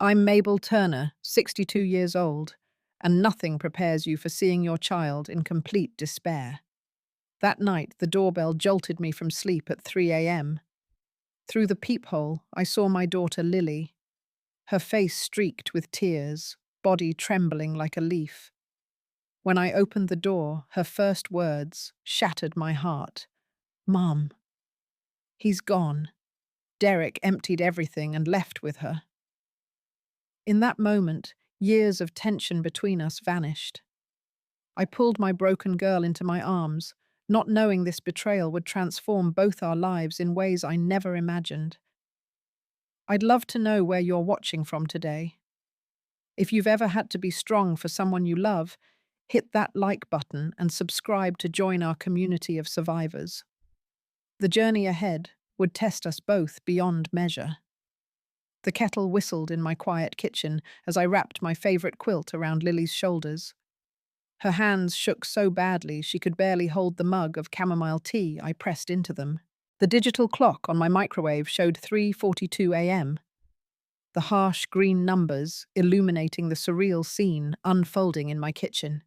I'm Mabel Turner, 62 years old, and nothing prepares you for seeing your child in complete despair. That night, the doorbell jolted me from sleep at 3 a.m. Through the peephole, I saw my daughter Lily, her face streaked with tears, body trembling like a leaf. When I opened the door, her first words shattered my heart. "Mom, he's gone." Derek emptied everything and left with her. In that moment, years of tension between us vanished. I pulled my broken girl into my arms, not knowing this betrayal would transform both our lives in ways I never imagined. I'd love to know where you're watching from today. If you've ever had to be strong for someone you love, hit that like button and subscribe to join our community of survivors. The journey ahead would test us both beyond measure. The kettle whistled in my quiet kitchen as I wrapped my favorite quilt around Lily's shoulders. Her hands shook so badly she could barely hold the mug of chamomile tea I pressed into them. The digital clock on my microwave showed 3:42 a.m., the harsh green numbers illuminating the surreal scene unfolding in my kitchen.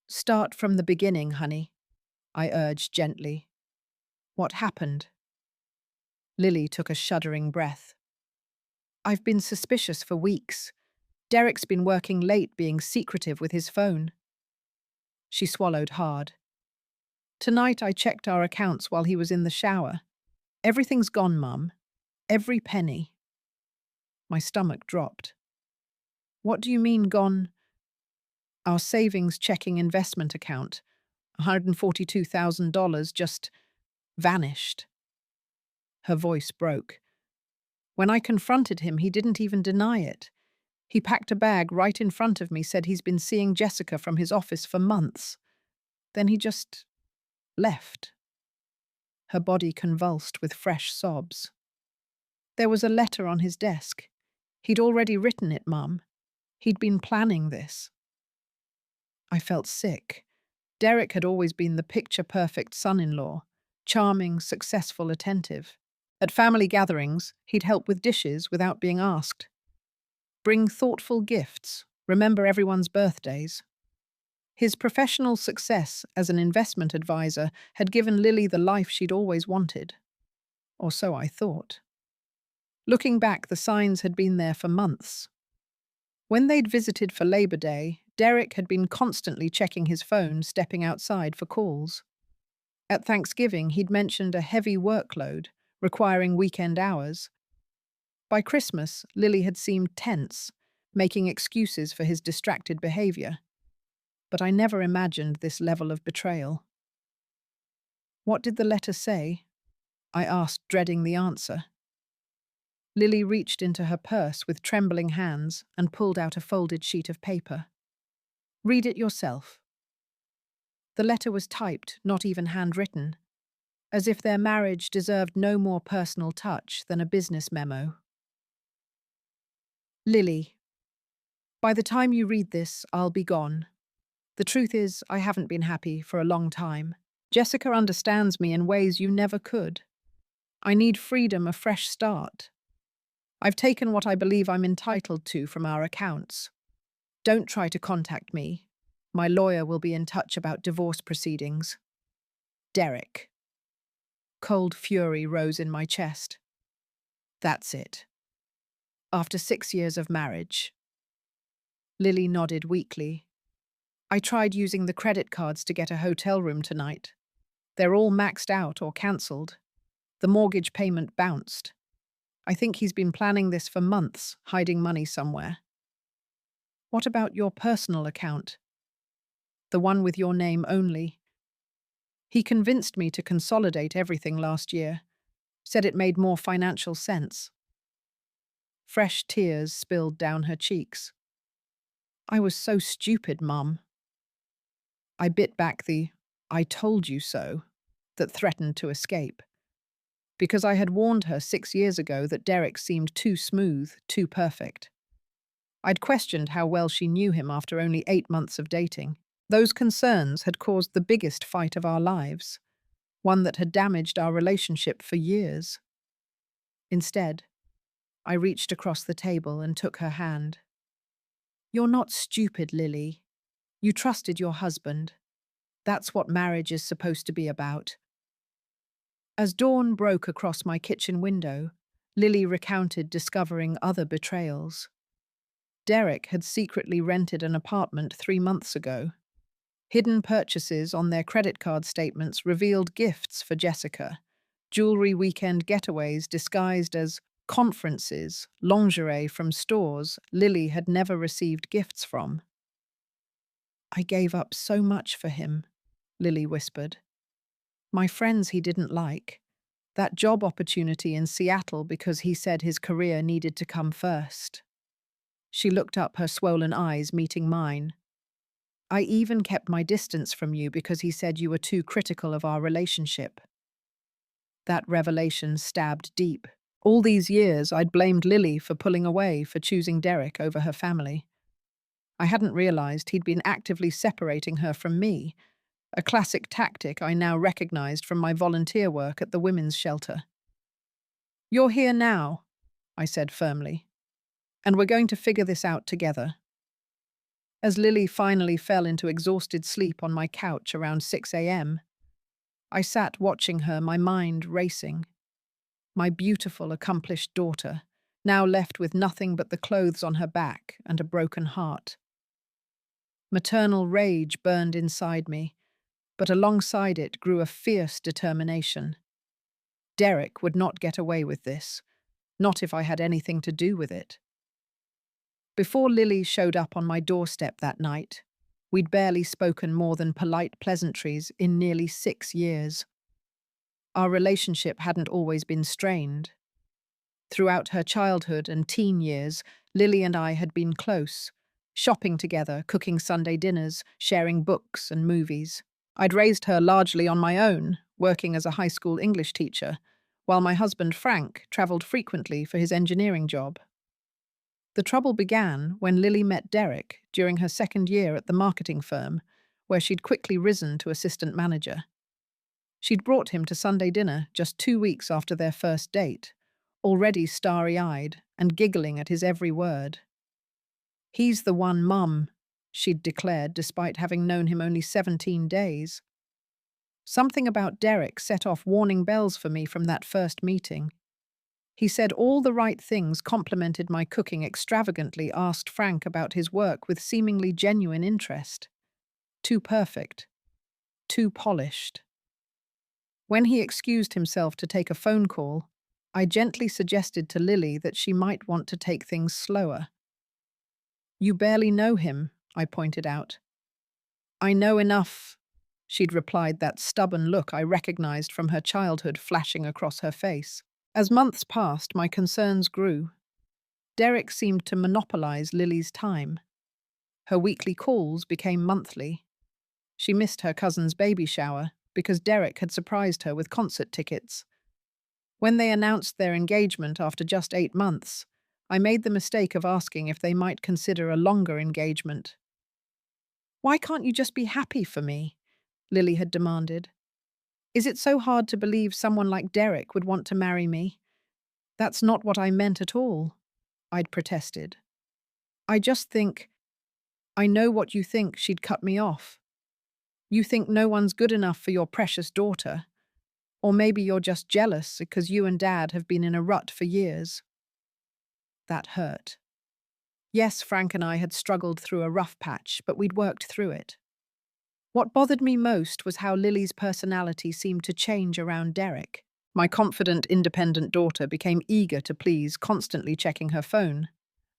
"Start from the beginning, honey," I urged gently. "What happened?" Lily took a shuddering breath. "I've been suspicious for weeks. Derek's been working late being secretive with his phone." She swallowed hard. "Tonight I checked our accounts while he was in the shower. Everything's gone, Mum. Every penny." My stomach dropped. "What do you mean gone?" "Our savings checking investment account, $142,000 just vanished." Her voice broke. When I confronted him, he didn't even deny it. He packed a bag right in front of me, said he's been seeing Jessica from his office for months. Then he just left. Her body convulsed with fresh sobs. "There was a letter on his desk. He'd already written it, Mum. He'd been planning this." I felt sick. Derek had always been the picture-perfect son-in-law, charming, successful, attentive. At family gatherings, he'd help with dishes without being asked. Bring thoughtful gifts, remember everyone's birthdays. His professional success as an investment advisor had given Lily the life she'd always wanted. Or so I thought. Looking back, the signs had been there for months. When they'd visited for Labor Day, Derek had been constantly checking his phone, stepping outside for calls. At Thanksgiving, he'd mentioned a heavy workload, requiring weekend hours. By Christmas, Lily had seemed tense, making excuses for his distracted behavior. But I never imagined this level of betrayal. "What did the letter say?" I asked, dreading the answer. Lily reached into her purse with trembling hands and pulled out a folded sheet of paper. "Read it yourself." The letter was typed, not even handwritten, as if their marriage deserved no more personal touch than a business memo. "Lily, by the time you read this, I'll be gone. The truth is, I haven't been happy for a long time. Jessica understands me in ways you never could. I need freedom, a fresh start. I've taken what I believe I'm entitled to from our accounts. Don't try to contact me. My lawyer will be in touch about divorce proceedings. Derek." Cold fury rose in my chest. That's it. After 6 years of marriage. Lily nodded weakly. "I tried using the credit cards to get a hotel room tonight. They're all maxed out or cancelled. The mortgage payment bounced. I think he's been planning this for months, hiding money somewhere." "What about your personal account? The one with your name only?" "He convinced me to consolidate everything last year. Said it made more financial sense." Fresh tears spilled down her cheeks. "I was so stupid, Mum." I bit back the "I told you so" that threatened to escape. Because I had warned her 6 years ago that Derek seemed too smooth, too perfect. I'd questioned how well she knew him after only 8 months of dating. Those concerns had caused the biggest fight of our lives, one that had damaged our relationship for years. Instead, I reached across the table and took her hand. You're not stupid, Lily. You trusted your husband. That's what marriage is supposed to be about. As dawn broke across my kitchen window, Lily recounted discovering other betrayals. Derek had secretly rented an apartment 3 months ago. Hidden purchases on their credit card statements revealed gifts for Jessica, jewelry weekend getaways disguised as conferences, lingerie from stores Lily had never received gifts from. I gave up so much for him, Lily whispered. My friends he didn't like. That job opportunity in Seattle because he said his career needed to come first. She looked up, her swollen eyes meeting mine. I even kept my distance from you because he said you were too critical of our relationship. That revelation stabbed deep. All these years, I'd blamed Lily for pulling away, for choosing Derek over her family. I hadn't realized he'd been actively separating her from me, a classic tactic I now recognized from my volunteer work at the women's shelter. You're here now, I said firmly, and we're going to figure this out together. As Lily finally fell into exhausted sleep on my couch around 6 a.m., I sat watching her, my mind racing. My beautiful, accomplished daughter, now left with nothing but the clothes on her back and a broken heart. Maternal rage burned inside me, but alongside it grew a fierce determination. Derek would not get away with this, not if I had anything to do with it. Before Lily showed up on my doorstep that night, we'd barely spoken more than polite pleasantries in nearly 6 years. Our relationship hadn't always been strained. Throughout her childhood and teen years, Lily and I had been close, shopping together, cooking Sunday dinners, sharing books and movies. I'd raised her largely on my own, working as a high school English teacher, while my husband Frank traveled frequently for his engineering job. The trouble began when Lily met Derek during her second year at the marketing firm, where she'd quickly risen to assistant manager. She'd brought him to Sunday dinner just 2 weeks after their first date, already starry-eyed and giggling at his every word. He's the one, Mum, she'd declared despite having known him only 17 days. Something about Derek set off warning bells for me from that first meeting. He said all the right things, complimented my cooking extravagantly, asked Frank about his work with seemingly genuine interest. Too perfect. Too polished. When he excused himself to take a phone call, I gently suggested to Lily that she might want to take things slower. You barely know him, I pointed out. I know enough, she'd replied, that stubborn look I recognized from her childhood flashing across her face. As months passed, my concerns grew. Derek seemed to monopolize Lily's time. Her weekly calls became monthly. She missed her cousin's baby shower because Derek had surprised her with concert tickets. When they announced their engagement after just 8 months, I made the mistake of asking if they might consider a longer engagement. Why can't you just be happy for me? Lily had demanded. Is it so hard to believe someone like Derek would want to marry me? That's not what I meant at all, I'd protested. I just think, I know what you think, she'd cut me off. You think no one's good enough for your precious daughter. Or maybe you're just jealous because you and Dad have been in a rut for years. That hurt. Yes, Frank and I had struggled through a rough patch, but we'd worked through it. What bothered me most was how Lily's personality seemed to change around Derek. My confident, independent daughter became eager to please, constantly checking her phone,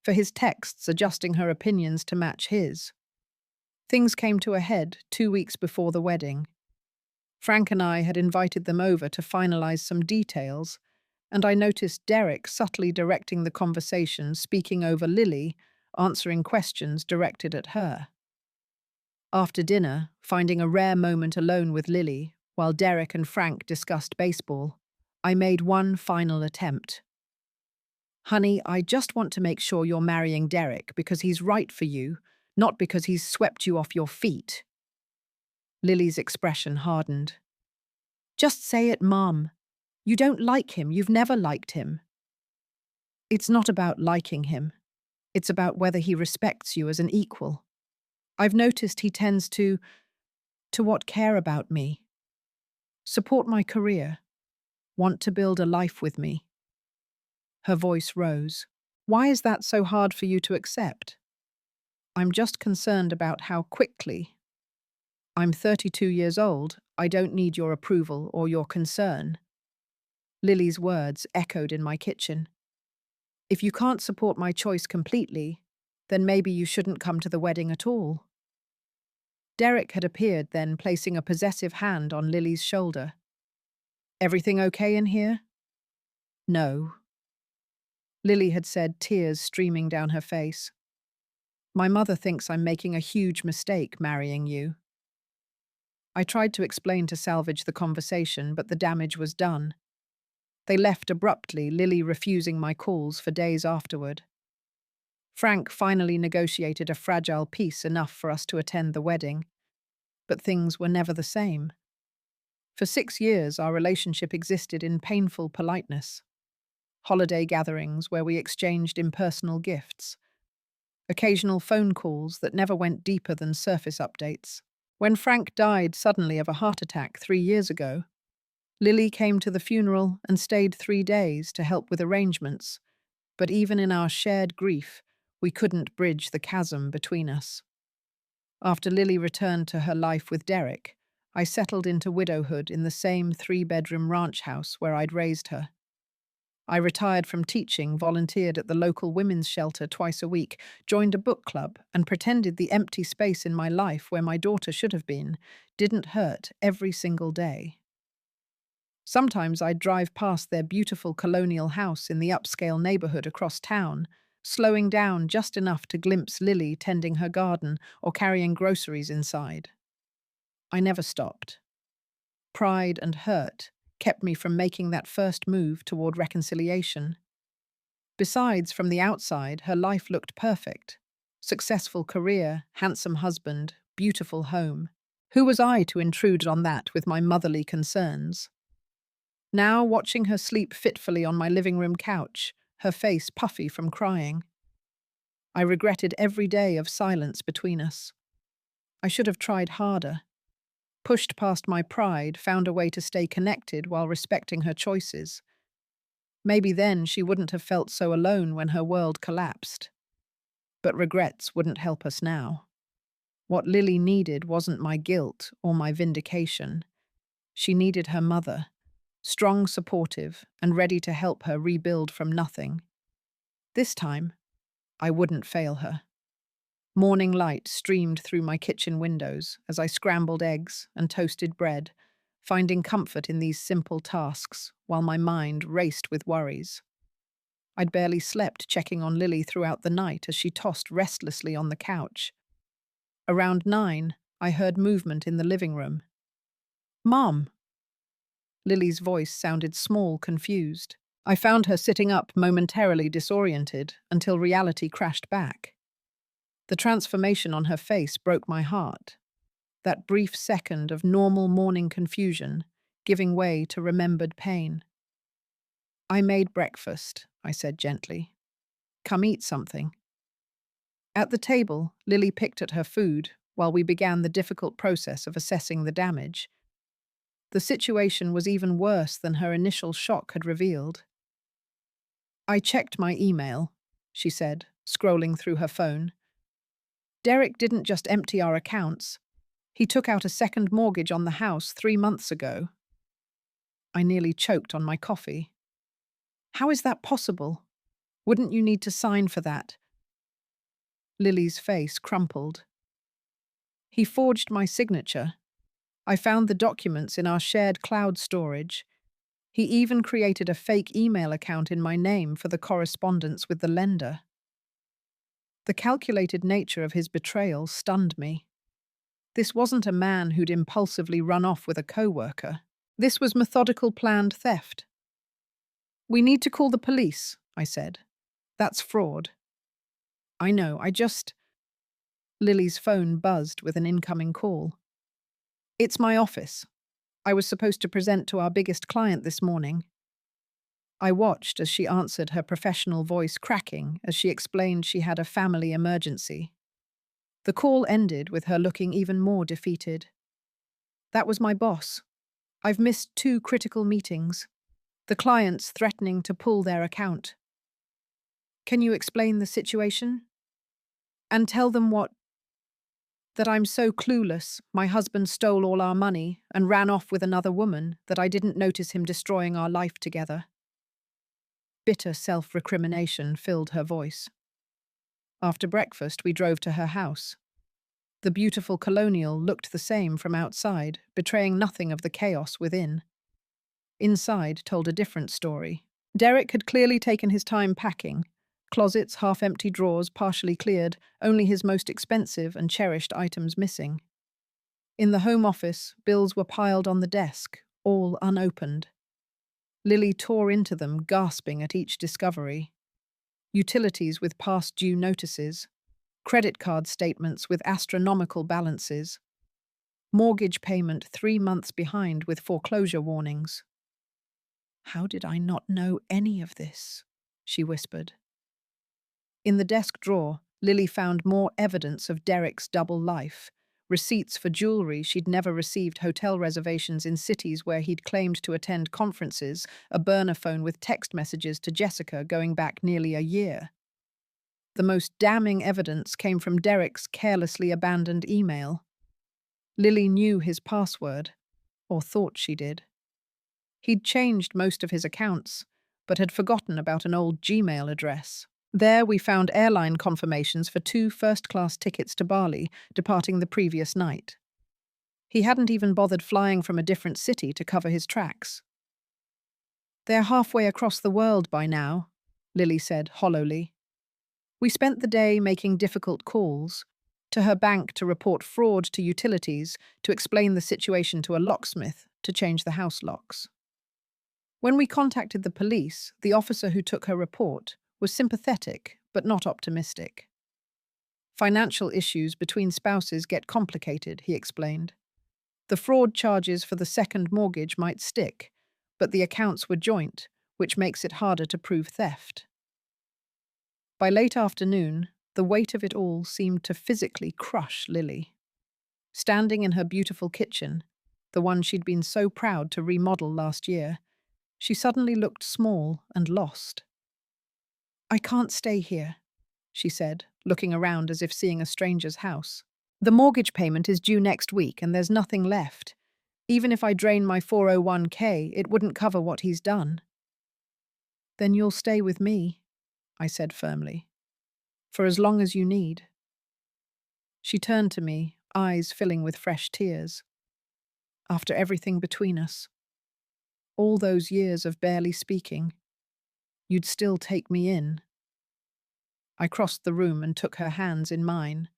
for his texts adjusting her opinions to match his. Things came to a head 2 weeks before the wedding. Frank and I had invited them over to finalize some details, and I noticed Derek subtly directing the conversation, speaking over Lily, answering questions directed at her. After dinner, finding a rare moment alone with Lily, while Derek and Frank discussed baseball, I made one final attempt. Honey, I just want to make sure you're marrying Derek because he's right for you, not because he's swept you off your feet. Lily's expression hardened. Just say it, Mom. You don't like him. You've never liked him. It's not about liking him. It's about whether he respects you as an equal. I've noticed he tends to what care about me, support my career, want to build a life with me. Her voice rose. Why is that so hard for you to accept? I'm just concerned about how quickly. I'm 32 years old. I don't need your approval or your concern. Lily's words echoed in my kitchen. If you can't support my choice completely, then maybe you shouldn't come to the wedding at all. Derek had appeared then, placing a possessive hand on Lily's shoulder. Everything okay in here? No. Lily had said, tears streaming down her face. My mother thinks I'm making a huge mistake marrying you. I tried to explain to salvage the conversation, but the damage was done. They left abruptly, Lily refusing my calls for days afterward. Frank finally negotiated a fragile peace enough for us to attend the wedding, but things were never the same. For 6 years, our relationship existed in painful politeness. Holiday gatherings where we exchanged impersonal gifts. Occasional phone calls that never went deeper than surface updates. When Frank died suddenly of a heart attack 3 years ago, Lily came to the funeral and stayed 3 days to help with arrangements, but even in our shared grief, we couldn't bridge the chasm between us. After Lily returned to her life with Derek, I settled into widowhood in the same 3-bedroom ranch house where I'd raised her. I retired from teaching, volunteered at the local women's shelter twice a week, joined a book club, and pretended the empty space in my life where my daughter should have been didn't hurt every single day. Sometimes I'd drive past their beautiful colonial house in the upscale neighborhood across town, slowing down just enough to glimpse Lily tending her garden or carrying groceries inside. I never stopped. Pride and hurt kept me from making that first move toward reconciliation. Besides, from the outside, her life looked perfect. Successful career, handsome husband, beautiful home. Who was I to intrude on that with my motherly concerns? Now, watching her sleep fitfully on my living room couch, her face puffy from crying, I regretted every day of silence between us. I should have tried harder, pushed past my pride, found a way to stay connected while respecting her choices. Maybe then she wouldn't have felt so alone when her world collapsed. But regrets wouldn't help us now. What Lily needed wasn't my guilt or my vindication. She needed her mother, strong, supportive, and ready to help her rebuild from nothing. This time, I wouldn't fail her. Morning light streamed through my kitchen windows as I scrambled eggs and toasted bread, finding comfort in these simple tasks while my mind raced with worries. I'd barely slept, checking on Lily throughout the night as she tossed restlessly on the couch. Around 9, I heard movement in the living room. "Mom!" Lily's voice sounded small, confused. I found her sitting up, momentarily disoriented, until reality crashed back. The transformation on her face broke my heart. That brief second of normal morning confusion, giving way to remembered pain. "I made breakfast," I said gently. "Come eat something." At the table, Lily picked at her food while we began the difficult process of assessing the damage. The situation was even worse than her initial shock had revealed. "I checked my email," she said, scrolling through her phone. "Derek didn't just empty our accounts. He took out a second mortgage on the house 3 months ago." I nearly choked on my coffee. "How is that possible? Wouldn't you need to sign for that?" Lily's face crumpled. "He forged my signature. I found the documents in our shared cloud storage. He even created a fake email account in my name for the correspondence with the lender." The calculated nature of his betrayal stunned me. This wasn't a man who'd impulsively run off with a coworker. This was methodical, planned theft. "We need to call the police," I said. "That's fraud." "I know, Lily's phone buzzed with an incoming call. "It's my office. I was supposed to present to our biggest client this morning." I watched as she answered, her professional voice cracking as she explained she had a family emergency. The call ended with her looking even more defeated. That was my boss. I've missed 2 critical meetings. The clients threatening to pull their account. Can you explain the situation? And tell them that I'm so clueless. My husband stole all our money and ran off with another woman that I didn't notice him destroying our life together. Bitter self-recrimination filled her voice. After breakfast, we drove to her house. The beautiful colonial looked the same from outside, betraying nothing of the chaos within. Inside told a different story. Derek had clearly taken his time packing. Closets, half-empty drawers partially cleared, only his most expensive and cherished items missing. In the home office, bills were piled on the desk, all unopened. Lily tore into them, gasping at each discovery. Utilities with past due notices, credit card statements with astronomical balances, mortgage payment 3 months behind with foreclosure warnings. How did I not know any of this? She whispered. In the desk drawer, Lily found more evidence of Derek's double life. Receipts for jewelry she'd never received, hotel reservations in cities where he'd claimed to attend conferences, a burner phone with text messages to Jessica going back nearly a year. The most damning evidence came from Derek's carelessly abandoned email. Lily knew his password, or thought she did. He'd changed most of his accounts, but had forgotten about an old Gmail address. There we found airline confirmations for 2 first-class tickets to Bali, departing the previous night. He hadn't even bothered flying from a different city to cover his tracks. They're halfway across the world by now, Lily said hollowly. We spent the day making difficult calls, to her bank to report fraud to utilities, to explain the situation to a locksmith, to change the house locks. When we contacted the police, the officer who took her report was sympathetic but not optimistic. Financial issues between spouses get complicated, he explained. The fraud charges for the second mortgage might stick, but the accounts were joint, which makes it harder to prove theft. By late afternoon, the weight of it all seemed to physically crush Lily. Standing in her beautiful kitchen, the one she'd been so proud to remodel last year, she suddenly looked small and lost. I can't stay here, she said, looking around as if seeing a stranger's house. The mortgage payment is due next week and there's nothing left. Even if I drain my 401k, it wouldn't cover what he's done. Then you'll stay with me, I said firmly. For as long as you need. She turned to me, eyes filling with fresh tears. After everything between us, all those years of barely speaking, you'd still take me in. I crossed the room and took her hands in mine.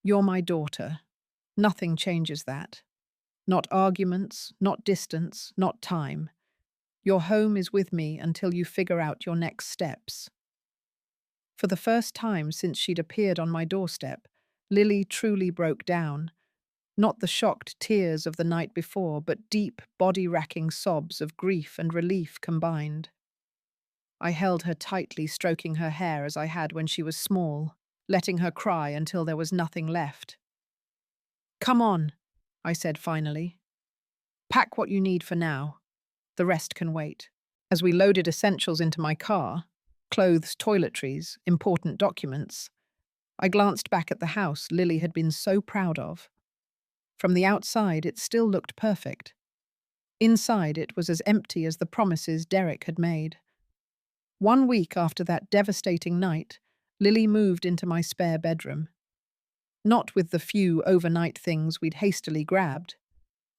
You're my daughter. Nothing changes that. Not arguments, not distance, not time. Your home is with me until you figure out your next steps. For the first time since she'd appeared on my doorstep, Lily truly broke down. Not the shocked tears of the night before, but deep, body-racking sobs of grief and relief combined. I held her tightly, stroking her hair as I had when she was small, letting her cry until there was nothing left. Come on, I said finally. Pack what you need for now. The rest can wait. As we loaded essentials into my car, clothes, toiletries, important documents, I glanced back at the house Lily had been so proud of. From the outside, it still looked perfect. Inside, it was as empty as the promises Derek had made. 1 week after that devastating night, Lily moved into my spare bedroom. Not with the few overnight things we'd hastily grabbed,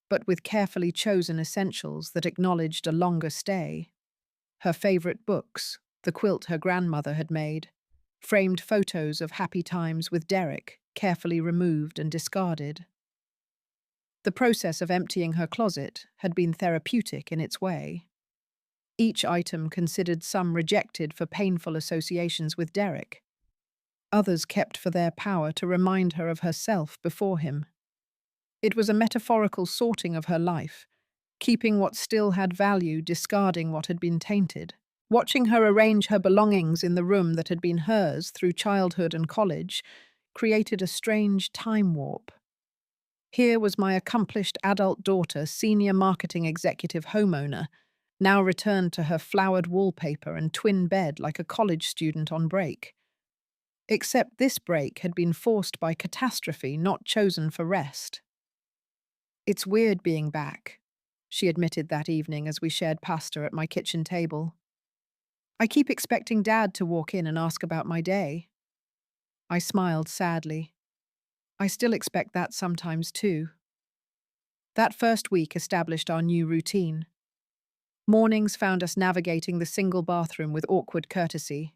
but with carefully chosen essentials that acknowledged a longer stay. Her favorite books, the quilt her grandmother had made, framed photos of happy times with Derek, carefully removed and discarded. The process of emptying her closet had been therapeutic in its way. Each item considered, some rejected for painful associations with Derek. Others kept for their power to remind her of herself before him. It was a metaphorical sorting of her life, keeping what still had value, discarding what had been tainted. Watching her arrange her belongings in the room that had been hers through childhood and college created a strange time warp. Here was my accomplished adult daughter, senior marketing executive homeowner, now returned to her flowered wallpaper and twin bed like a college student on break. Except this break had been forced by catastrophe, not chosen for rest. "It's weird being back," she admitted that evening as we shared pasta at my kitchen table. "I keep expecting Dad to walk in and ask about my day." I smiled sadly. "I still expect that sometimes too." That first week established our new routine. Mornings found us navigating the single bathroom with awkward courtesy.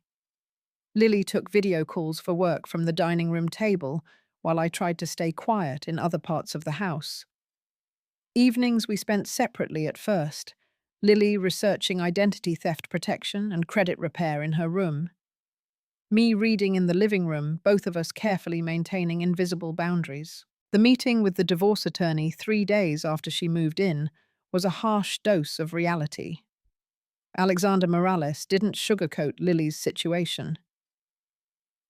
Lily took video calls for work from the dining room table, while I tried to stay quiet in other parts of the house. Evenings we spent separately at first, Lily researching identity theft protection and credit repair in her room. Me reading in the living room, both of us carefully maintaining invisible boundaries. The meeting with the divorce attorney 3 days after she moved in was a harsh dose of reality. Alexander Morales didn't sugarcoat Lily's situation.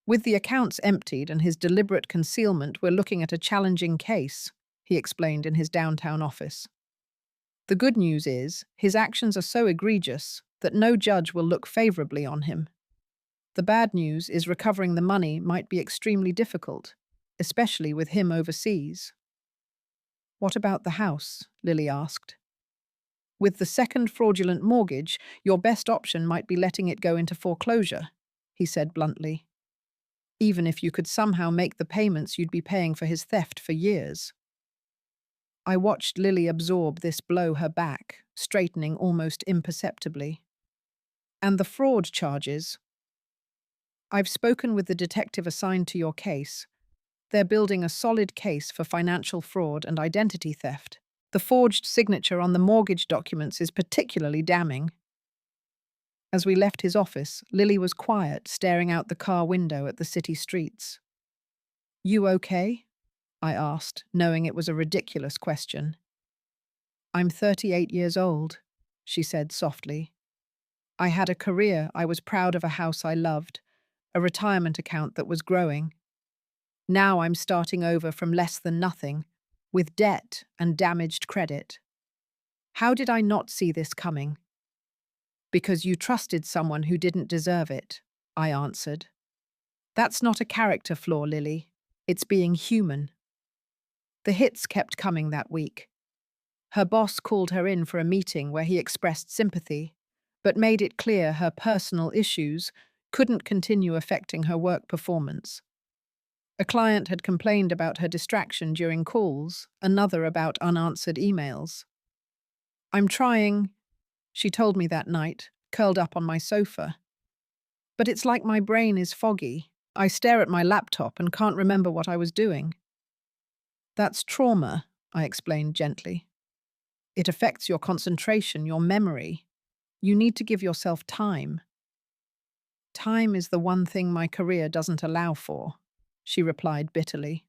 "With the accounts emptied and his deliberate concealment, we're looking at a challenging case," he explained in his downtown office. "The good news is, his actions are so egregious that no judge will look favorably on him. The bad news is recovering the money might be extremely difficult, especially with him overseas." "What about the house?" Lily asked. "With the second fraudulent mortgage, your best option might be letting it go into foreclosure," he said bluntly. "Even if you could somehow make the payments you'd be paying for his theft for years." I watched Lily absorb this blow her back, straightening almost imperceptibly. "And the fraud charges?" "I've spoken with the detective assigned to your case. They're building a solid case for financial fraud and identity theft. The forged signature on the mortgage documents is particularly damning." As we left his office, Lily was quiet, staring out the car window at the city streets. "You okay?" I asked, knowing it was a ridiculous question. "I'm 38 years old," she said softly. "I had a career, I was proud of a house I loved, a retirement account that was growing. Now I'm starting over from less than nothing, with debt and damaged credit. How did I not see this coming?" "Because you trusted someone who didn't deserve it," I answered. "That's not a character flaw, Lily. It's being human." The hits kept coming that week. Her boss called her in for a meeting where he expressed sympathy, but made it clear her personal issues couldn't continue affecting her work performance. A client had complained about her distraction during calls, another about unanswered emails. "I'm trying," she told me that night, curled up on my sofa. "But it's like my brain is foggy. I stare at my laptop and can't remember what I was doing." "That's trauma," I explained gently. "It affects your concentration, your memory. You need to give yourself time." "Time is the one thing my career doesn't allow for," she replied bitterly.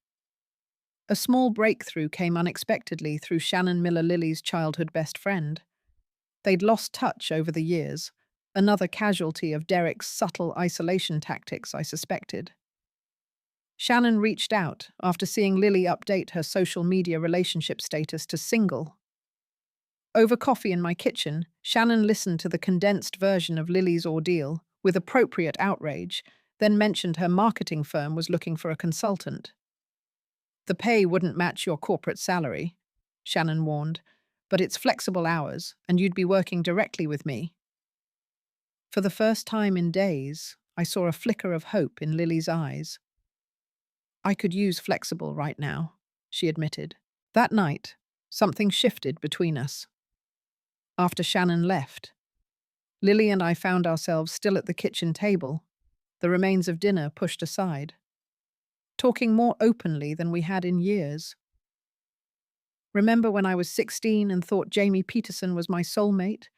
A small breakthrough came unexpectedly through Shannon Miller, Lily's childhood best friend. They'd lost touch over the years, another casualty of Derek's subtle isolation tactics, I suspected. Shannon reached out after seeing Lily update her social media relationship status to single. Over coffee in my kitchen, Shannon listened to the condensed version of Lily's ordeal with appropriate outrage, then mentioned her marketing firm was looking for a consultant. "The pay wouldn't match your corporate salary," Shannon warned, "but it's flexible hours, and you'd be working directly with me." For the first time in days, I saw a flicker of hope in Lily's eyes. "I could use flexible right now," she admitted. That night, something shifted between us. After Shannon left, Lily and I found ourselves still at the kitchen table, the remains of dinner pushed aside, talking more openly than we had in years. "Remember when I was 16 and thought Jamie Peterson was my soulmate?"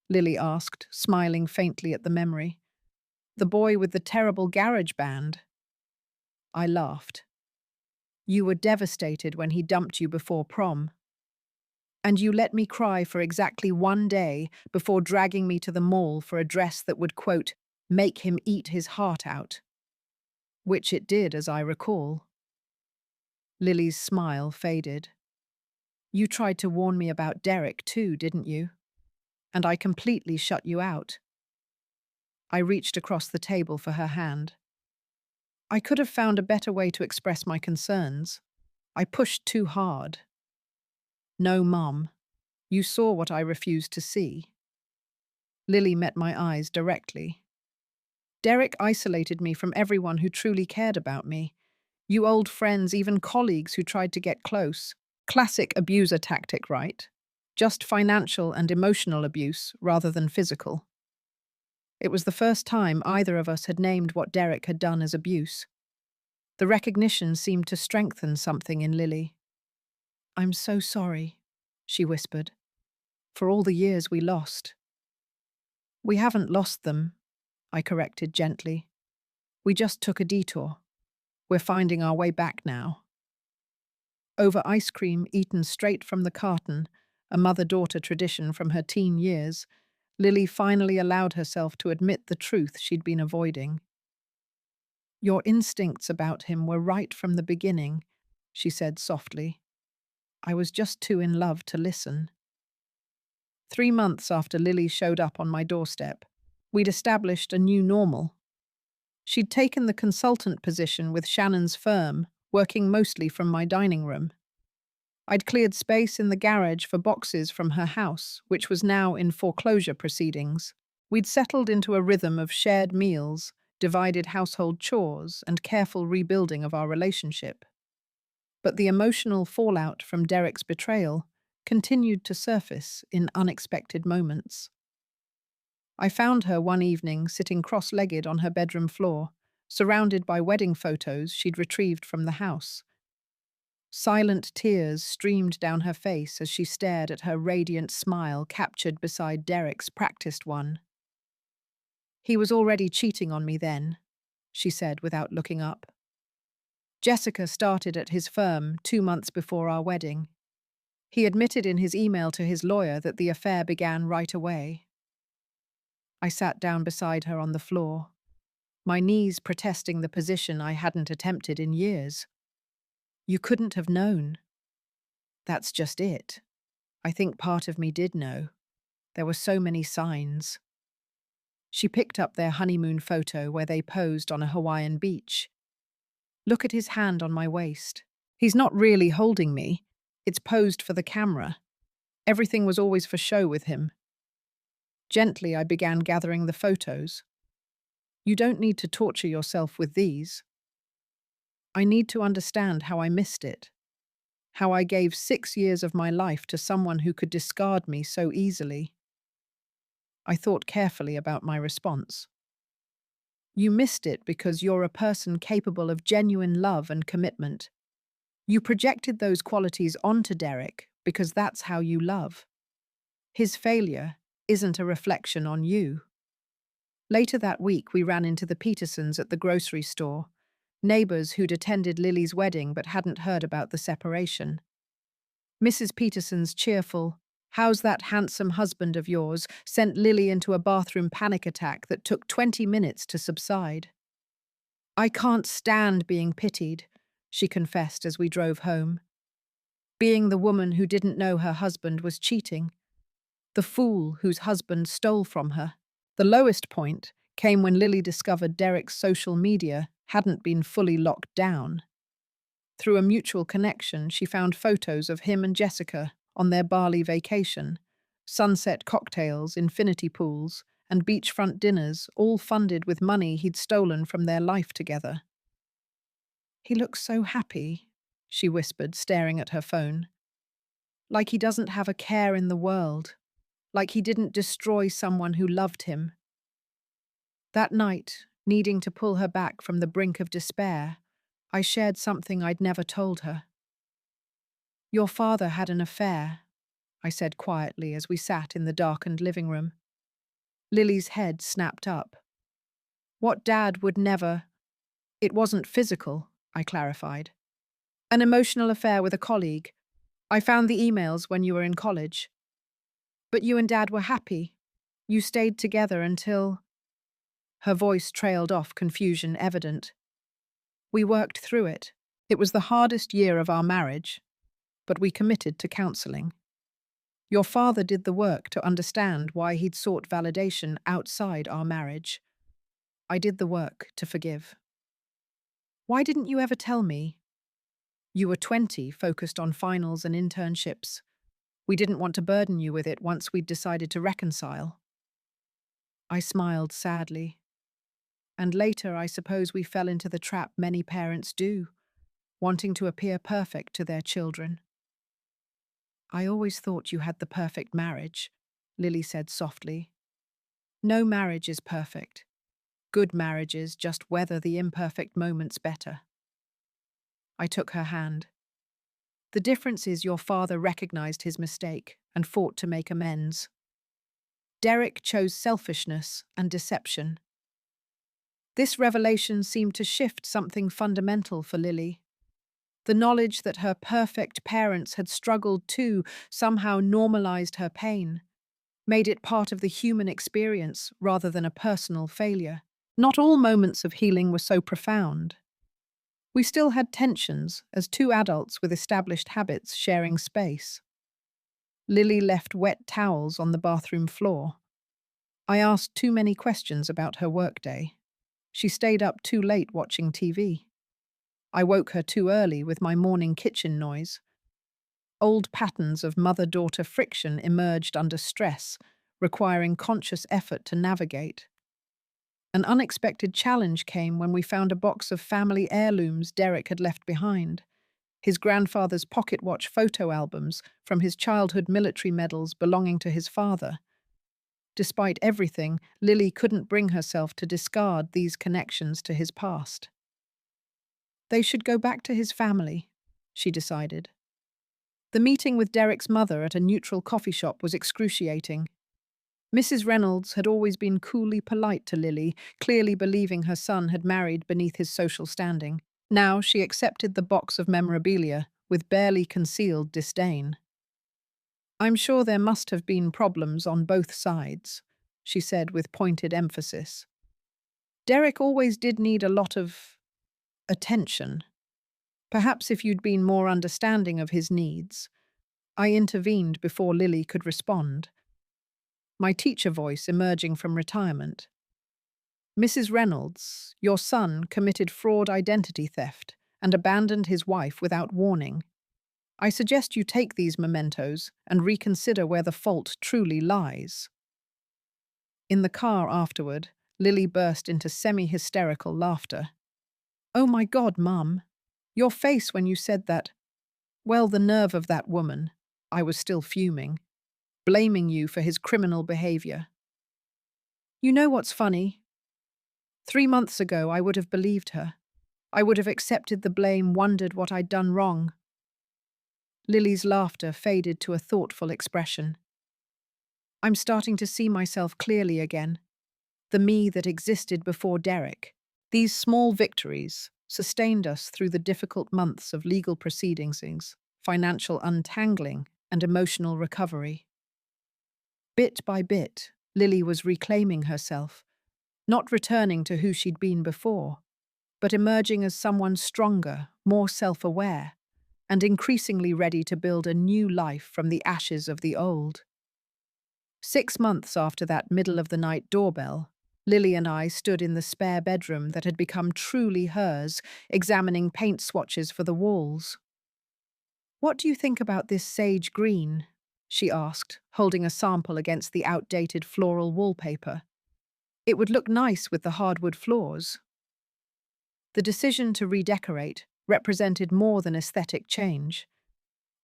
Lily asked, smiling faintly at the memory. "The boy with the terrible garage band." I laughed. "You were devastated when he dumped you before prom." And you let me cry for exactly 1 day before dragging me to the mall for a dress that would, quote, make him eat his heart out. Which it did, as I recall. Lily's smile faded. You tried to warn me about Derek too, didn't you? And I completely shut you out. I reached across the table for her hand. I could have found a better way to express my concerns. I pushed too hard. No, Mum. You saw what I refused to see. Lily met my eyes directly. Derek isolated me from everyone who truly cared about me. You old friends, even colleagues who tried to get close. Classic abuser tactic, right? Just financial and emotional abuse rather than physical. It was the first time either of us had named what Derek had done as abuse. The recognition seemed to strengthen something in Lily. I'm so sorry, she whispered, for all the years we lost. We haven't lost them, I corrected gently. We just took a detour. We're finding our way back now. Over ice cream eaten straight from the carton, a mother-daughter tradition from her teen years, Lily finally allowed herself to admit the truth she'd been avoiding. Your instincts about him were right from the beginning, she said softly. I was just too in love to listen. 3 months after Lily showed up on my doorstep, we'd established a new normal. She'd taken the consultant position with Shannon's firm, working mostly from my dining room. I'd cleared space in the garage for boxes from her house, which was now in foreclosure proceedings. We'd settled into a rhythm of shared meals, divided household chores, and careful rebuilding of our relationship. But the emotional fallout from Derek's betrayal continued to surface in unexpected moments. I found her one evening sitting cross-legged on her bedroom floor, surrounded by wedding photos she'd retrieved from the house. Silent tears streamed down her face as she stared at her radiant smile captured beside Derek's practiced one. He was already cheating on me then, she said without looking up. Jessica started at his firm 2 months before our wedding. He admitted in his email to his lawyer that the affair began right away. I sat down beside her on the floor, my knees protesting the position I hadn't attempted in years. You couldn't have known. That's just it. I think part of me did know. There were so many signs. She picked up their honeymoon photo where they posed on a Hawaiian beach. Look at his hand on my waist. He's not really holding me. It's posed for the camera. Everything was always for show with him. Gently, I began gathering the photos. You don't need to torture yourself with these. I need to understand how I missed it. How I gave 6 years of my life to someone who could discard me so easily. I thought carefully about my response. You missed it because you're a person capable of genuine love and commitment. You projected those qualities onto Derek because that's how you love. His failure isn't a reflection on you. Later that week, we ran into the Petersons at the grocery store, neighbors who'd attended Lily's wedding but hadn't heard about the separation. Mrs. Peterson's cheerful, "How's that handsome husband of yours?" sent Lily into a bathroom panic attack that took 20 minutes to subside. I can't stand being pitied, she confessed as we drove home. Being the woman who didn't know her husband was cheating. The fool whose husband stole from her. The lowest point came when Lily discovered Derek's social media hadn't been fully locked down. Through a mutual connection, she found photos of him and Jessica on their Bali vacation, sunset cocktails, infinity pools, and beachfront dinners, all funded with money he'd stolen from their life together. He looks so happy, she whispered, staring at her phone. Like he doesn't have a care in the world. Like he didn't destroy someone who loved him. That night, needing to pull her back from the brink of despair, I shared something I'd never told her. Your father had an affair, I said quietly as we sat in the darkened living room. Lily's head snapped up. What Dad would never... It wasn't physical, I clarified. An emotional affair with a colleague. I found the emails when you were in college. But you and Dad were happy. You stayed together until... Her voice trailed off, confusion evident. We worked through it. It was the hardest year of our marriage, but we committed to counseling. Your father did the work to understand why he'd sought validation outside our marriage. I did the work to forgive. Why didn't you ever tell me? You were 20, focused on finals and internships. We didn't want to burden you with it once we'd decided to reconcile. I smiled sadly. And later, I suppose we fell into the trap many parents do, wanting to appear perfect to their children. I always thought you had the perfect marriage, Lily said softly. No marriage is perfect. Good marriages just weather the imperfect moments better. I took her hand. The difference is your father recognized his mistake and fought to make amends. Derek chose selfishness and deception. This revelation seemed to shift something fundamental for Lily. The knowledge that her perfect parents had struggled too somehow normalized her pain, made it part of the human experience rather than a personal failure. Not all moments of healing were so profound. We still had tensions as two adults with established habits sharing space. Lily left wet towels on the bathroom floor. I asked too many questions about her workday. She stayed up too late watching TV. I woke her too early with my morning kitchen noise. Old patterns of mother-daughter friction emerged under stress, requiring conscious effort to navigate. An unexpected challenge came when we found a box of family heirlooms Derek had left behind. His grandfather's pocket watch photo albums from his childhood military medals belonging to his father. Despite everything, Lily couldn't bring herself to discard these connections to his past. They should go back to his family, she decided. The meeting with Derek's mother at a neutral coffee shop was excruciating. Mrs. Reynolds had always been coolly polite to Lily, clearly believing her son had married beneath his social standing. Now she accepted the box of memorabilia with barely concealed disdain. I'm sure there must have been problems on both sides, she said with pointed emphasis. Derek always did need a lot of attention. Perhaps if you'd been more understanding of his needs. I intervened before Lily could respond. My teacher voice emerging from retirement. Mrs. Reynolds, your son committed fraud identity theft and abandoned his wife without warning. I suggest you take these mementos and reconsider where the fault truly lies. In the car afterward, Lily burst into semi-hysterical laughter. Oh my God, Mum. Your face when you said that. Well, the nerve of that woman. I was still fuming, blaming you for his criminal behavior. You know what's funny? 3 months ago, I would have believed her. I would have accepted the blame, wondered what I'd done wrong. Lily's laughter faded to a thoughtful expression. I'm starting to see myself clearly again. The me that existed before Derek. These small victories sustained us through the difficult months of legal proceedings, financial untangling, and emotional recovery. Bit by bit, Lily was reclaiming herself, not returning to who she'd been before, but emerging as someone stronger, more self-aware, and increasingly ready to build a new life from the ashes of the old. 6 months after that middle-of-the-night doorbell, Lily and I stood in the spare bedroom that had become truly hers, examining paint swatches for the walls. What do you think about this sage green? She asked, holding a sample against the outdated floral wallpaper. It would look nice with the hardwood floors. The decision to redecorate represented more than aesthetic change.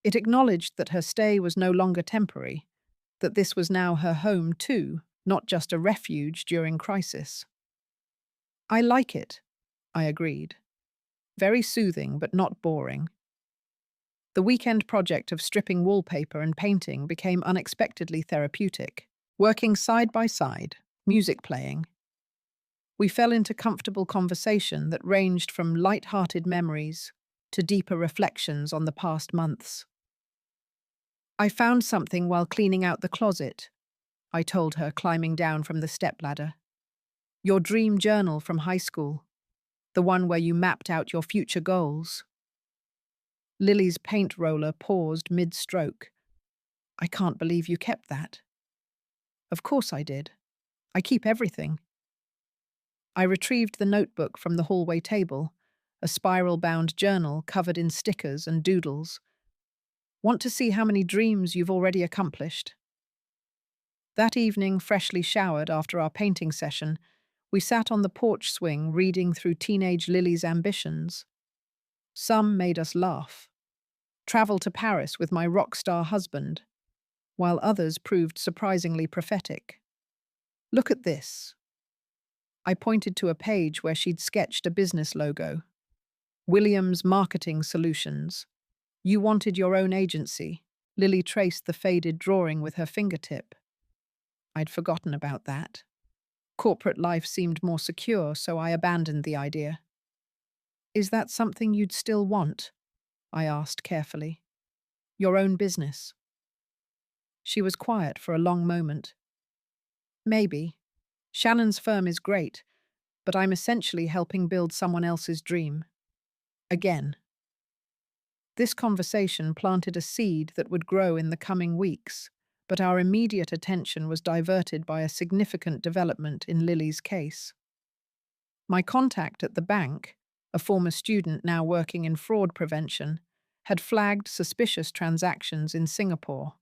It acknowledged that her stay was no longer temporary, that this was now her home too, not just a refuge during crisis. I like it, I agreed. Very soothing but not boring. The weekend project of stripping wallpaper and painting became unexpectedly therapeutic, working side by side, music playing. We fell into comfortable conversation that ranged from light-hearted memories to deeper reflections on the past months. I found something while cleaning out the closet, I told her, climbing down from the stepladder. Your dream journal from high school, the one where you mapped out your future goals. Lily's paint roller paused mid-stroke. I can't believe you kept that. Of course I did. I keep everything. I retrieved the notebook from the hallway table, a spiral-bound journal covered in stickers and doodles. Want to see how many dreams you've already accomplished? That evening, freshly showered after our painting session, we sat on the porch swing reading through teenage Lily's ambitions. Some made us laugh. Travel to Paris with my rock star husband, while others proved surprisingly prophetic. Look at this. I pointed to a page where she'd sketched a business logo. Williams Marketing Solutions. You wanted your own agency. Lily traced the faded drawing with her fingertip. I'd forgotten about that. Corporate life seemed more secure, so I abandoned the idea. Is that something you'd still want? I asked carefully. Your own business. She was quiet for a long moment. Maybe. Shannon's firm is great, but I'm essentially helping build someone else's dream. Again. This conversation planted a seed that would grow in the coming weeks, but our immediate attention was diverted by a significant development in Lily's case. My contact at the bank, a former student now working in fraud prevention, had flagged suspicious transactions in Singapore.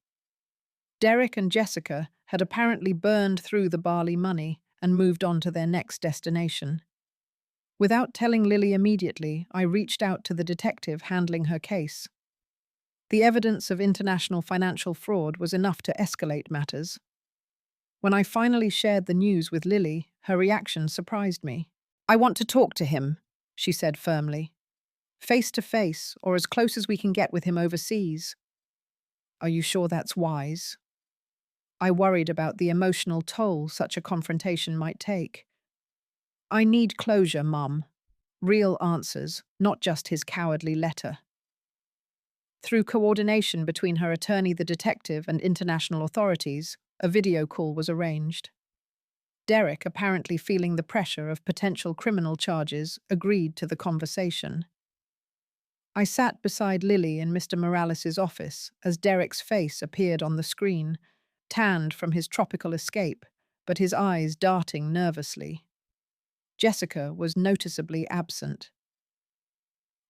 Derek and Jessica had apparently burned through the barley money and moved on to their next destination. Without telling Lily immediately, I reached out to the detective handling her case. The evidence of international financial fraud was enough to escalate matters. When I finally shared the news with Lily, her reaction surprised me. I want to talk to him, she said firmly. Face to face, or as close as we can get with him overseas. Are you sure that's wise? I worried about the emotional toll such a confrontation might take. I need closure, Mum. Real answers, not just his cowardly letter. Through coordination between her attorney, the detective, and international authorities, a video call was arranged. Derek, apparently feeling the pressure of potential criminal charges, agreed to the conversation. I sat beside Lily in Mr. Morales' office as Derek's face appeared on the screen, tanned from his tropical escape, but his eyes darting nervously. Jessica was noticeably absent.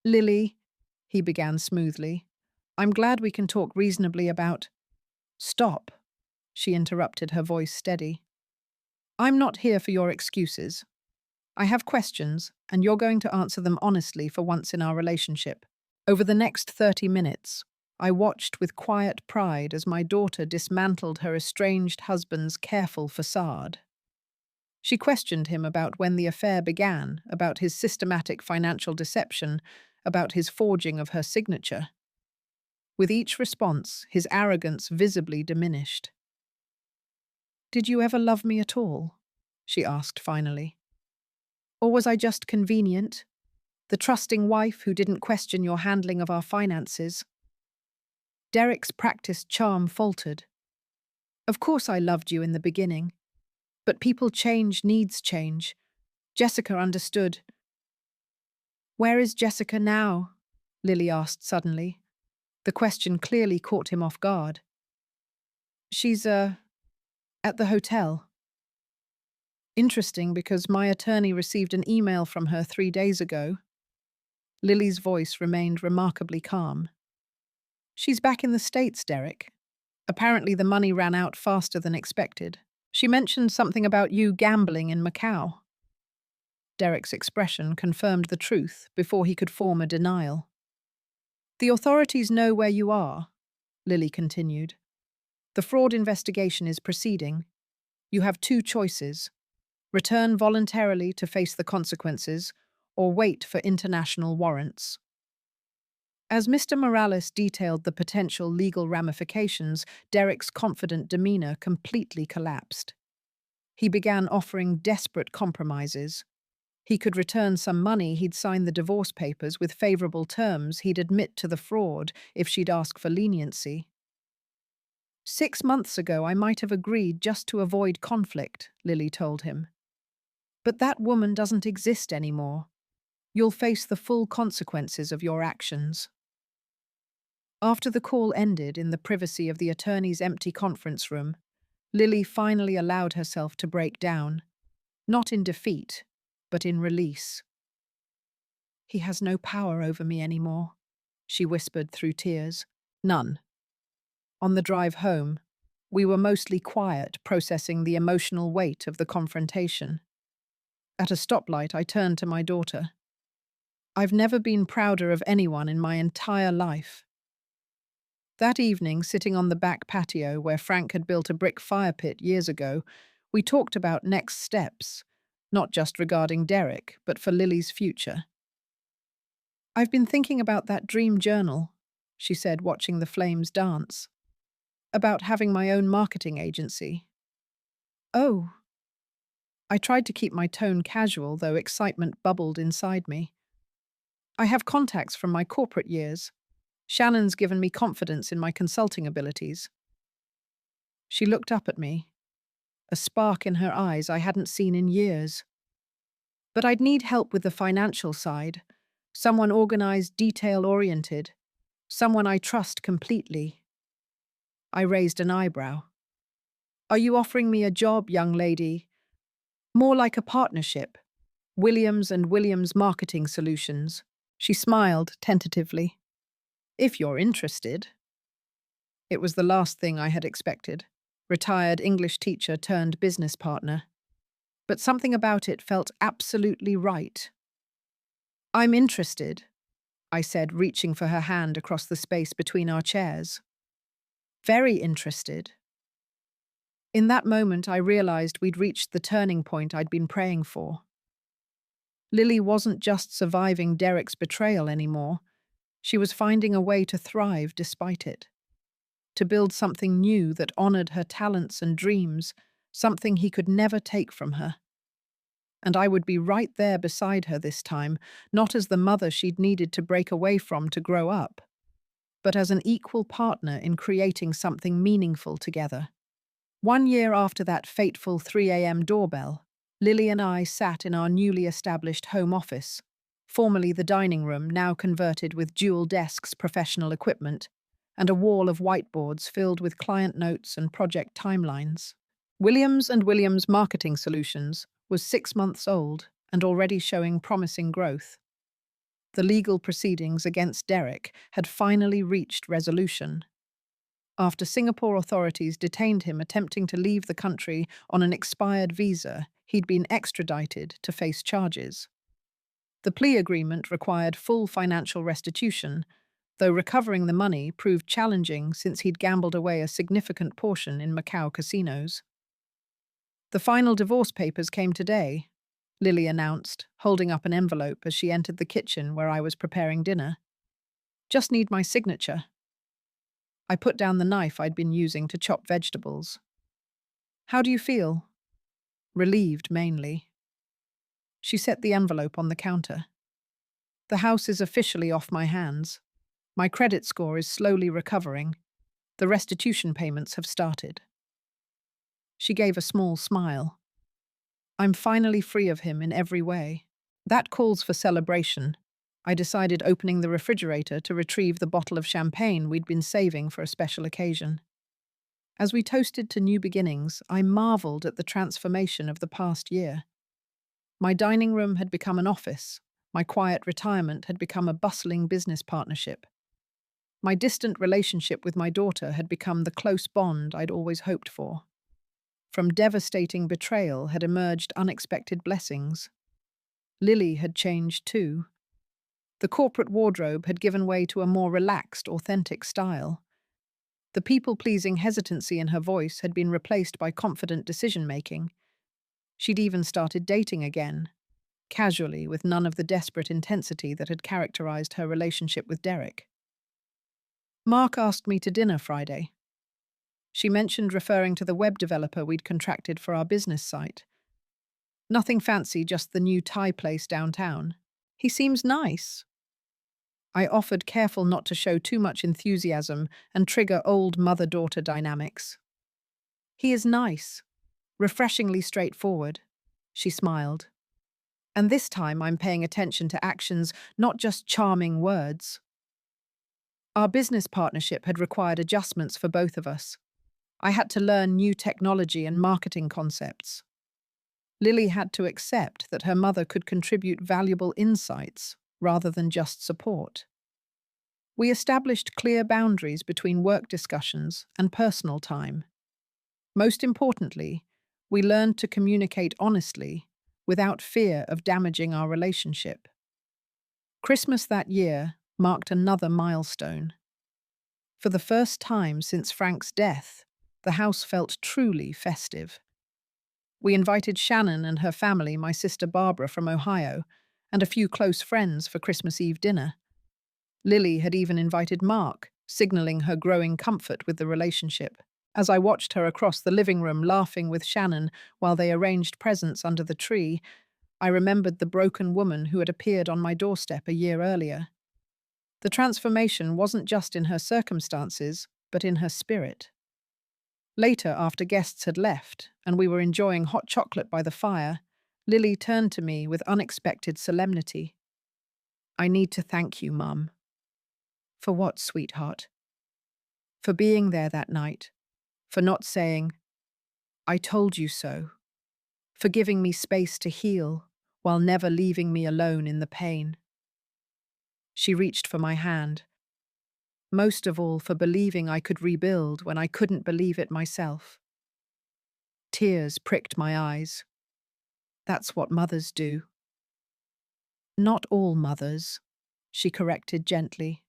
Lily, he began smoothly, I'm glad we can talk reasonably about— Stop, she interrupted, her voice steady. I'm not here for your excuses. I have questions, and you're going to answer them honestly for once in our relationship. Over the next 30 minutes, I watched with quiet pride as my daughter dismantled her estranged husband's careful facade. She questioned him about when the affair began, about his systematic financial deception, about his forging of her signature. With each response, his arrogance visibly diminished. Did you ever love me at all? She asked finally. Or was I just convenient? The trusting wife who didn't question your handling of our finances? Derek's practiced charm faltered. Of course I loved you in the beginning. But people change, needs change. Jessica understood. Where is Jessica now? Lily asked suddenly. The question clearly caught him off guard. She's, at the hotel. Interesting, because my attorney received an email from her 3 days ago. Lily's voice remained remarkably calm. She's back in the States, Derek. Apparently the money ran out faster than expected. She mentioned something about you gambling in Macau. Derek's expression confirmed the truth before he could form a denial. The authorities know where you are, Lily continued. The fraud investigation is proceeding. You have 2 choices: return voluntarily to face the consequences, or wait for international warrants. As Mr. Morales detailed the potential legal ramifications, Derek's confident demeanor completely collapsed. He began offering desperate compromises. He could return some money, he'd sign the divorce papers with favorable terms, he'd admit to the fraud if she'd ask for leniency. 6 months ago, I might have agreed just to avoid conflict, Lily told him. But that woman doesn't exist anymore. You'll face the full consequences of your actions. After the call ended in the privacy of the attorney's empty conference room, Lily finally allowed herself to break down, not in defeat, but in release. He has no power over me anymore, she whispered through tears. None. On the drive home, we were mostly quiet, processing the emotional weight of the confrontation. At a stoplight, I turned to my daughter. I've never been prouder of anyone in my entire life. That evening, sitting on the back patio where Frank had built a brick fire pit years ago, we talked about next steps, not just regarding Derek, but for Lily's future. I've been thinking about that dream journal, she said, watching the flames dance. About having my own marketing agency. Oh. I tried to keep my tone casual, though excitement bubbled inside me. I have contacts from my corporate years. Shannon's given me confidence in my consulting abilities. She looked up at me, a spark in her eyes I hadn't seen in years. But I'd need help with the financial side, someone organized, detail-oriented, someone I trust completely. I raised an eyebrow. Are you offering me a job, young lady? More like a partnership. Williams and Williams Marketing Solutions. She smiled tentatively. If you're interested. It was the last thing I had expected. Retired English teacher turned business partner. But something about it felt absolutely right. I'm interested, I said, reaching for her hand across the space between our chairs. Very interested. In that moment, I realized we'd reached the turning point I'd been praying for. Lily wasn't just surviving Derek's betrayal anymore. She was finding a way to thrive despite it. To build something new that honored her talents and dreams, something he could never take from her. And I would be right there beside her this time, not as the mother she'd needed to break away from to grow up, but as an equal partner in creating something meaningful together. 1 year after that fateful 3 a.m. doorbell, Lily and I sat in our newly established home office, formerly the dining room, now converted with dual desks, professional equipment, and a wall of whiteboards filled with client notes and project timelines. Williams and Williams Marketing Solutions was 6 months old and already showing promising growth. The legal proceedings against Derek had finally reached resolution. After Singapore authorities detained him attempting to leave the country on an expired visa, he'd been extradited to face charges. The plea agreement required full financial restitution, though recovering the money proved challenging since he'd gambled away a significant portion in Macau casinos. The final divorce papers came today, Lily announced, holding up an envelope as she entered the kitchen where I was preparing dinner. Just need my signature. I put down the knife I'd been using to chop vegetables. How do you feel? Relieved, mainly. She set the envelope on the counter. The house is officially off my hands. My credit score is slowly recovering. The restitution payments have started. She gave a small smile. I'm finally free of him in every way. That calls for celebration. I decided opening the refrigerator to retrieve the bottle of champagne we'd been saving for a special occasion. As we toasted to new beginnings, I marveled at the transformation of the past year. My dining room had become an office. My quiet retirement had become a bustling business partnership. My distant relationship with my daughter had become the close bond I'd always hoped for. From devastating betrayal had emerged unexpected blessings. Lily had changed too. The corporate wardrobe had given way to a more relaxed, authentic style. The people-pleasing hesitancy in her voice had been replaced by confident decision-making. She'd even started dating again, casually, with none of the desperate intensity that had characterized her relationship with Derek. Mark asked me to dinner Friday. She mentioned referring to the web developer we'd contracted for our business site. Nothing fancy, just the new Thai place downtown. He seems nice. I offered, careful not to show too much enthusiasm and trigger old mother-daughter dynamics. He is nice, refreshingly straightforward. She smiled. And this time I'm paying attention to actions, not just charming words. Our business partnership had required adjustments for both of us. I had to learn new technology and marketing concepts. Lily had to accept that her mother could contribute valuable insights rather than just support. We established clear boundaries between work discussions and personal time. Most importantly, we learned to communicate honestly without fear of damaging our relationship. Christmas that year marked another milestone. For the first time since Frank's death, the house felt truly festive. We invited Shannon and her family, my sister Barbara from Ohio, and a few close friends for Christmas Eve dinner. Lily had even invited Mark, signaling her growing comfort with the relationship. As I watched her across the living room laughing with Shannon while they arranged presents under the tree, I remembered the broken woman who had appeared on my doorstep a year earlier. The transformation wasn't just in her circumstances, but in her spirit. Later, after guests had left and we were enjoying hot chocolate by the fire, Lily turned to me with unexpected solemnity. "I need to thank you, Mum." "For what, sweetheart?" "For being there that night. For not saying, 'I told you so.' For giving me space to heal while never leaving me alone in the pain." She reached for my hand. Most of all, for believing I could rebuild when I couldn't believe it myself. Tears pricked my eyes. "That's what mothers do." "Not all mothers," she corrected gently.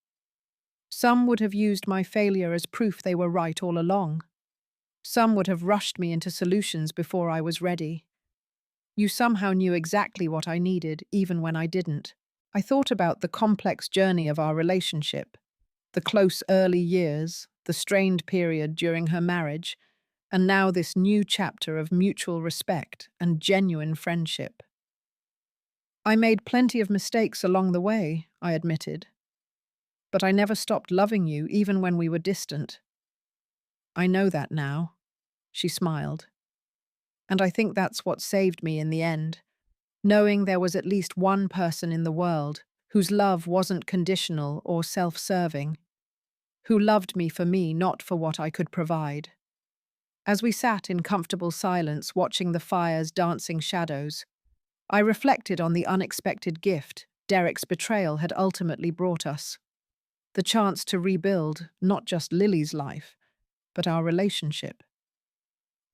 "Some would have used my failure as proof they were right all along. Some would have rushed me into solutions before I was ready. You somehow knew exactly what I needed, even when I didn't." I thought about the complex journey of our relationship, the close early years, the strained period during her marriage, and now this new chapter of mutual respect and genuine friendship. "I made plenty of mistakes along the way," I admitted. "But I never stopped loving you, even when we were distant." "I know that now," she smiled. "And I think that's what saved me in the end, knowing there was at least one person in the world whose love wasn't conditional or self-serving, who loved me for me, not for what I could provide." As we sat in comfortable silence watching the fire's dancing shadows, I reflected on the unexpected gift Derek's betrayal had ultimately brought us. The chance to rebuild not just Lily's life, but our relationship.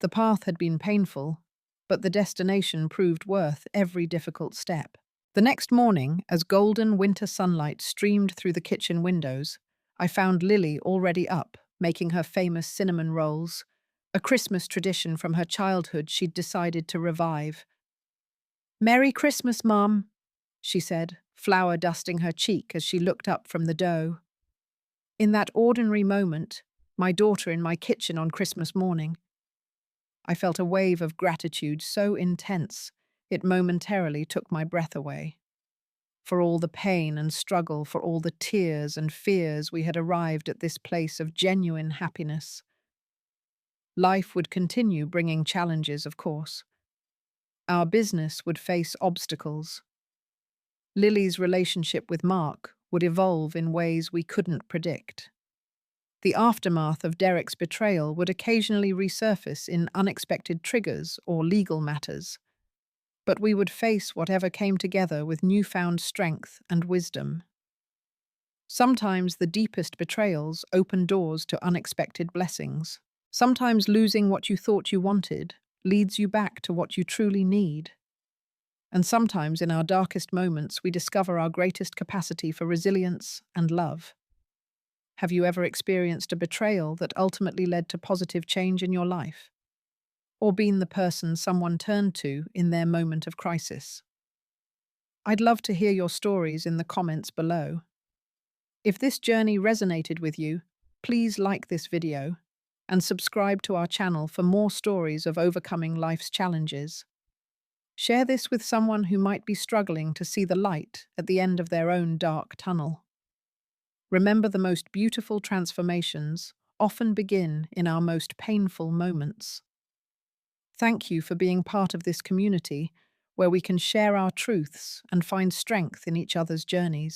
The path had been painful, but the destination proved worth every difficult step. The next morning, as golden winter sunlight streamed through the kitchen windows, I found Lily already up, making her famous cinnamon rolls, a Christmas tradition from her childhood she'd decided to revive. "Merry Christmas, Mom," she said, flour dusting her cheek as she looked up from the dough. In that ordinary moment, my daughter in my kitchen on Christmas morning, I felt a wave of gratitude so intense it momentarily took my breath away. For all the pain and struggle, for all the tears and fears, we had arrived at this place of genuine happiness. Life would continue bringing challenges, of course. Our business would face obstacles. Lily's relationship with Mark would evolve in ways we couldn't predict. The aftermath of Derek's betrayal would occasionally resurface in unexpected triggers or legal matters. But we would face whatever came together with newfound strength and wisdom. Sometimes the deepest betrayals open doors to unexpected blessings. Sometimes losing what you thought you wanted leads you back to what you truly need. And sometimes in our darkest moments we discover our greatest capacity for resilience and love. Have you ever experienced a betrayal that ultimately led to positive change in your life? Or been the person someone turned to in their moment of crisis? I'd love to hear your stories in the comments below. If this journey resonated with you, please like this video and subscribe to our channel for more stories of overcoming life's challenges. Share this with someone who might be struggling to see the light at the end of their own dark tunnel. Remember, the most beautiful transformations often begin in our most painful moments. Thank you for being part of this community where we can share our truths and find strength in each other's journeys.